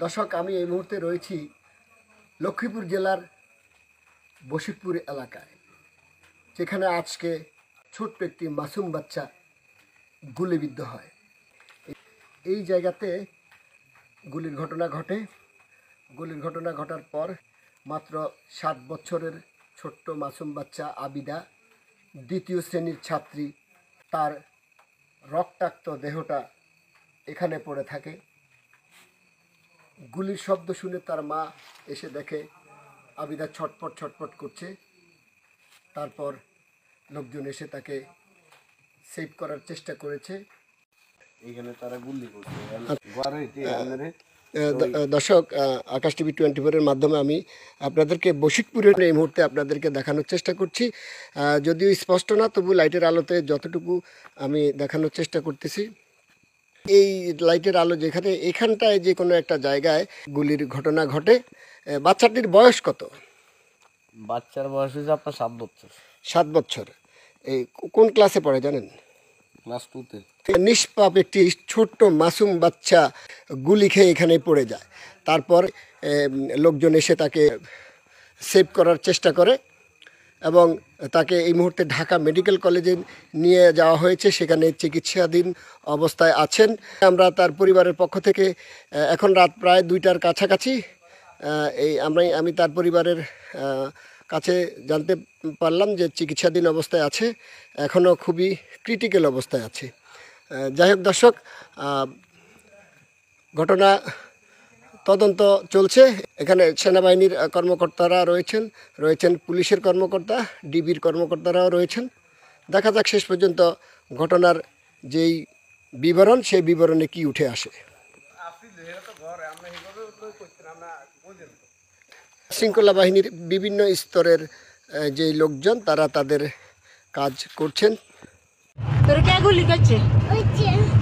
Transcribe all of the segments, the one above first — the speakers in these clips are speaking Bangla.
দর্শক, আমি এই মুহূর্তে রয়েছি লক্ষ্মীপুর জেলার বশিকপুর এলাকায়, যেখানে আজকে ছোট্ট একটি মাসুম বাচ্চা গুলিবিদ্ধ হয়। এই জায়গাতে গুলির ঘটনা ঘটে। গুলির ঘটনা ঘটার পর মাত্র 7 বছরের ছোট্ট মাসুম বাচ্চা আবিদা, 2য় শ্রেণীর ছাত্রী, তার রক্তাক্ত দেহটা এখানে পড়ে থাকে। গুলির শব্দ শুনে তার মা এসে দেখে আবিদা ছটপট করছে। তারপর লোকজন এসে তাকে সেভ করার চেষ্টা করেছে। দর্শক, আকাশ টিভি 24-এর মাধ্যমে আমি আপনাদেরকে বশিকপুরের এই মুহূর্তে আপনাদেরকে দেখানোর চেষ্টা করছি। যদিও স্পষ্ট না, তবু লাইটের আলোতে যতটুকু আমি দেখানোর চেষ্টা করতেছি। এই লাইটের আলো যেখানে, এখানটায় যে কোনো একটা জায়গায় গুলির ঘটনা ঘটে। বাচ্চাটির বয়স কত? বাচ্চার বয়স হচ্ছে আপনার 7 বছর। 7 বছর। এই কোন ক্লাসে পড়ে জানেন? ক্লাস 2-তে। নিষ্পাপ একটি ছোট্ট মাসুম বাচ্চা গুলি খেয়ে এখানে পড়ে যায়। তারপর লোকজন এসে তাকে সেভ করার চেষ্টা করে এবং তাকে এই মুহূর্তে ঢাকা মেডিকেল কলেজে নিয়ে যাওয়া হয়েছে। সেখানে চিকিৎসাধীন অবস্থায় আছেন। আমরা তার পরিবারের পক্ষ থেকে, এখন রাত প্রায় 2টার কাছাকাছি, আমি তার পরিবারের কাছে জানতে পারলাম যে চিকিৎসাধীন অবস্থায় আছে, এখনও খুবই ক্রিটিক্যাল অবস্থায় আছে। যাই হোক দর্শক, ঘটনা তদন্ত চলছে। এখানে সেনাবাহিনীর কর্মকর্তারা রয়েছেন পুলিশের কর্মকর্তা, ডিবির কর্মকর্তারাও রয়েছেন। দেখা যাক শেষ পর্যন্ত ঘটনার যেই বিবরণ, সেই বিবরণে কি উঠে আসে। শৃঙ্খলা বাহিনীর বিভিন্ন স্তরের যে লোকজন, তারা তাদের কাজ করছেন। তোর কে গুলি করছে?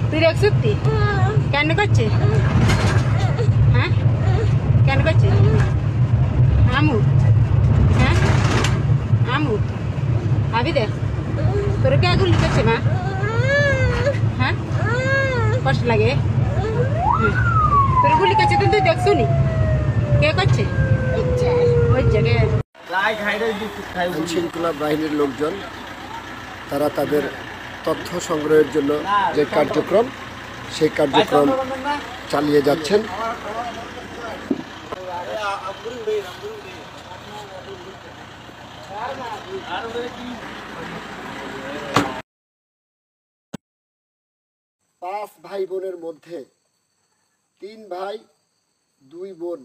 তুই সত্যি কেন করছে? হ্যাঁ, কেন করছে? আমু, হ্যাঁ আমু, আবি দে, তোর কে গুলি করছে মা? হ্যাঁ, কষ্ট লাগে? তোর গুলি করছে তুই দেখছুনি? কে করছে? শৃঙ্খলা বাহিনীর লোকজন, তারা তাদের তথ্য সংগ্রহের জন্য যে কার্যক্রম, সেই কার্যক্রম চালিয়ে যাচ্ছেন। পাঁচ ভাই বোনের মধ্যে 3 ভাই 2 বোন।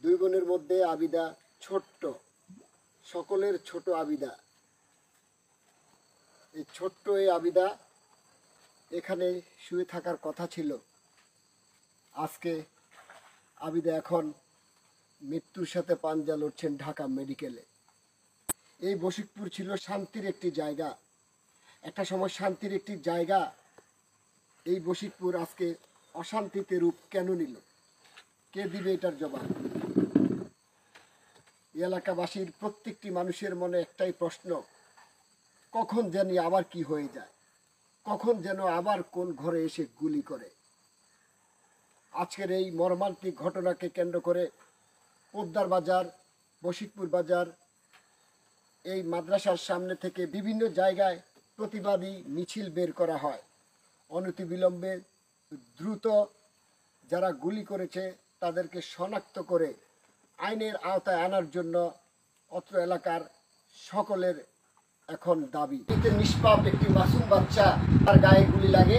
2 বোনের মধ্যে আবিদা ছোট্ট, সকলের ছোট আবিদা। এই ছোট্ট এই আবিদা এখানে শুয়ে থাকার কথা ছিল। আজকে আবিদা এখন মৃত্যুর সাথে পাঞ্জা লড়ছেন ঢাকা মেডিকেলে। এই বশিকপুর ছিল শান্তির একটি জায়গা, একটা সময় শান্তির একটি জায়গা। এই বশিকপুর আজকে অশান্তিতে রূপ কেন নিল? কে দিবে এটার জবাব? এলাকাবাসীর প্রত্যেকটি মানুষের মনে একটাই প্রশ্ন, কখন জানি আবার কি হয়ে যায়, কখন যেন আবার কোন ঘরে এসে গুলি করে। আজকের এই মর্মান্তিক ঘটনাকে কেন্দ্র করে পোদ্দার বাজার, বশিকপুর বাজার, এই মাদ্রাসার সামনে থেকে বিভিন্ন জায়গায় প্রতিবাদী মিছিল বের করা হয়। অনতিবিলম্বে দ্রুত যারা গুলি করেছে তাদেরকে শনাক্ত করে আইনের আওতায় আনার জন্য অত্র এলাকার সকলের এখন দাবি। নিষ্পাপ একটি মাসুম বাচ্চা, তার গায়ে গুলি লাগে,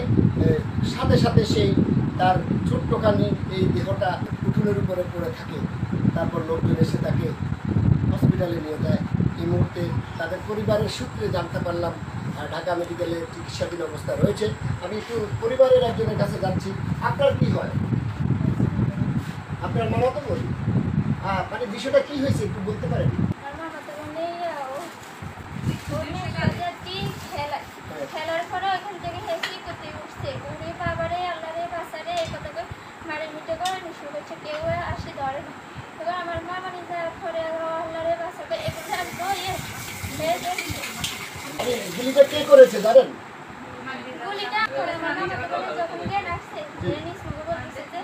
সাথে সাথে সেই তার ছোট্টখানি এই দেহটা উঠোনের উপরে পড়ে থাকে। তারপর লোকজন এসে তাকে হসপিটালে নিয়ে যায়। এই মুহূর্তে তাদের পরিবারের সূত্রে জানতে পারলাম ঢাকা মেডিকেলে চিকিৎসাধীন অবস্থায় রয়েছে। আমি একটু পরিবারের একজনের কাছে যাচ্ছি। আপনার কি হয়? আপনার মামাতো বোন? মানে বিষয়টা কি হয়েছে একটু বলতে পারেন? খেলার পরে ওখান থেকে হেসি করতে উঠছে, উনি বাবারে আল্লাহরে বাসারে এই কথাকে মারে মিটে করে শুরু করছে, কেউ আসি ধরে না। এবার আমার মা মানে যাওয়ার পরে আল্লাহরে বাসাতে এখানে আসবো। গুলিটা কে করেছে জানেন? গুলিটা করে মামা যখন জ্ঞান আসছে, বলতেছে যে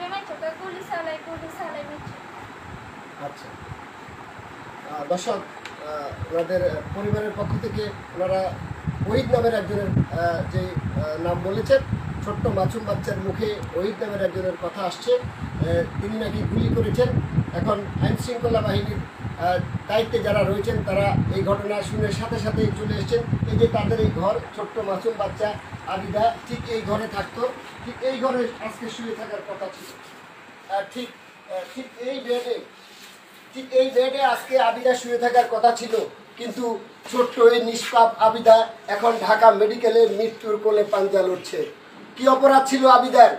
করে নাই চোখে গুলি চালাই মিঠু। আচ্ছা দর্শক, ওনাদের পরিবারের পক্ষ থেকে ওনারা ওহিদ নামের একজনের যে নাম বলেছেন, ছোট্ট মাসুম বাচ্চার মুখে ওহিদ নামের একজনের কথা আসছে, তিনি নাকি গুলি করেছেন। এখন আইন শৃঙ্খলা বাহিনীর দায়িত্বে যারা রয়েছেন তারা এই ঘটনা শুনে সাথে সাথেই চলে এসেছেন। এই যে তাদের এই ঘর, ছোট্ট মাসুম বাচ্চা আবিদা ঠিক এই ঘরে থাকতো, ঠিক এই ঘরে আজকে শুয়ে থাকার কথা ছিল। ঠিক ঠিক এই বেডে আজকে আবিদা শুয়ে থাকার কথা ছিল, কিন্তু ছোট্ট এই নিষ্পাপ আবিদা এখন ঢাকা মেডিকেলে মৃত্যুর কোলে পাঞ্জা লড়ছে। কি অপরাধ ছিল আবিদার?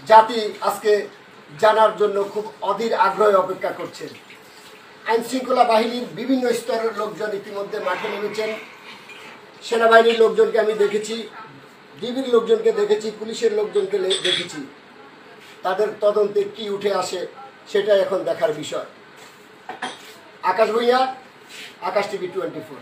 জাতি আজকে জানার জন্য খুব অধীর আগ্রহে অপেক্ষা করছে। আইন শৃঙ্খলা বাহিনীর বিভিন্ন স্তরের লোকজন ইতিমধ্যে মাঠে নেমেছেন। সেনাবাহিনীর লোকজনকে আমি দেখেছি, ডিবির লোকজনকে দেখেছি, পুলিশের লোকজনকে দেখেছি। তাদের তদন্তে কি উঠে আসে সেটা এখন দেখার বিষয়। আকাশ ভূঁইয়া, আকাশ টিভি 24।